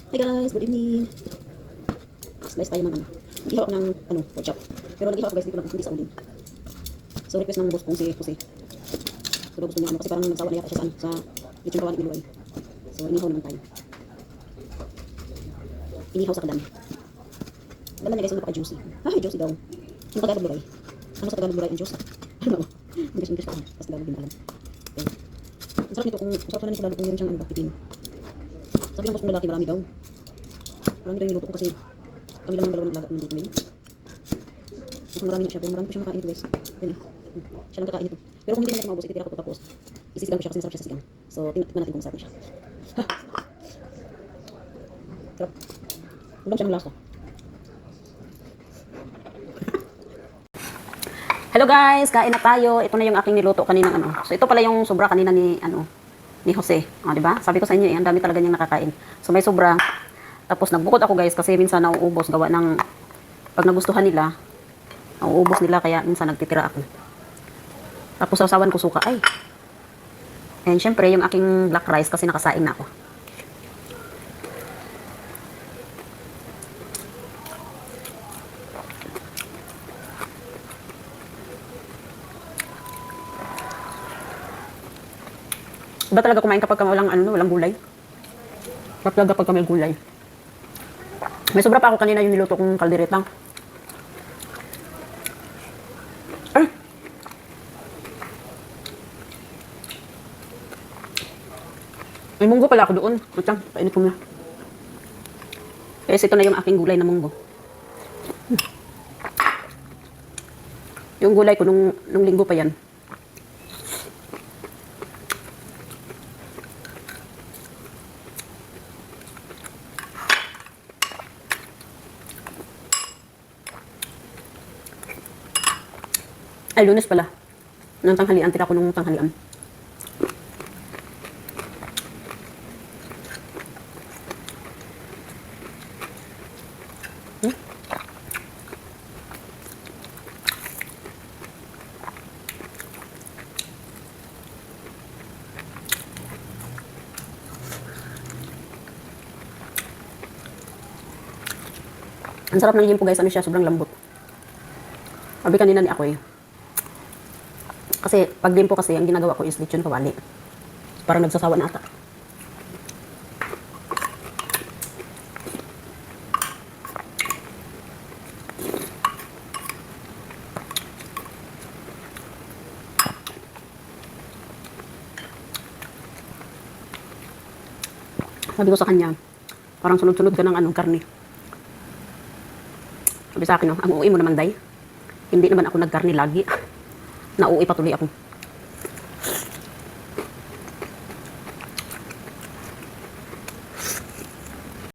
Hi guys, good evening. Slice tayo ng nag-ihaw ako ng pork chop. Pero nag-ihaw ako guys, dito lang hindi sa uling. So request ng boss kong si Jose. So gusto niya kasi parang nagsawa na yata siya sa lechon gawa ni Iloy. So inihaw naman tayo. Inihaw sa kalan. Kalan niya guys, yung napaka-juicy. Ay, juicy daw. Yung Tagalog luray. Ano sa Tagalog luray ang juice? Ano? English pa. Tapos Tagalog din alam. Okay. Ang sarap nito kung, sarap na nito lalo kung meron siyang pipino. Sabi ng boss kong lalaki, marami daw. Marami daw yung niluto ko kasi kami lang ng dalawa naglaga ng dito ngayon. Mas marami na siya, pero marami ko siya makain ito guys. Yan eh. Siya lang kakain ito. Pero kung hindi natin maubos, ititira ko ito tapos isisigang ko siya kasi masarap siya sa sigang. So, tingnan natin kung masarap na siya. Sarap. Ulam siya ng lasa. Hello guys, kain na tayo. Ito na yung aking niluto kaninang ano. So, ito pala yung sobra kanina ni ni Jose. O, di ba? Sabi ko sa inyo, ang dami talaga niyang nakakain. So, may sobra. Tapos, nagbukod ako guys kasi minsan nauubos gawa ng pag nagustuhan nila, nauubos nila kaya minsan nagtitira ako. Tapos, sausawan ko suka. Ay. And syempre, yung aking black rice kasi nakasaing na ako. Iba talaga kumain kapag walang walang gulay. Kapag talaga pag may gulay. May sobra pa ako kanina yung niluto kong kaldereta. Ay! May munggo pala ako doon. Utang, painit ko na. Guys, ito na yung aking gulay na munggo. Yung gulay ko nung linggo pa yan. Ay, Lunes pala. Nung tanghalian, tira ko nung tanghalian. Ang sarap ng himpo guys, ano siya, sobrang lambot. Sabi kanina ni ako eh. Kasi pag limpo kasi, ang ginagawa ko is lechon kawali. Parang nagsasawa na ata. Sabi ko sa kanya, parang sunod-sunod ka ng karne. Sabi sa akin, ang uuwi mo naman day. Hindi naman ako nagkarne lagi. Nauwi patuloy ako.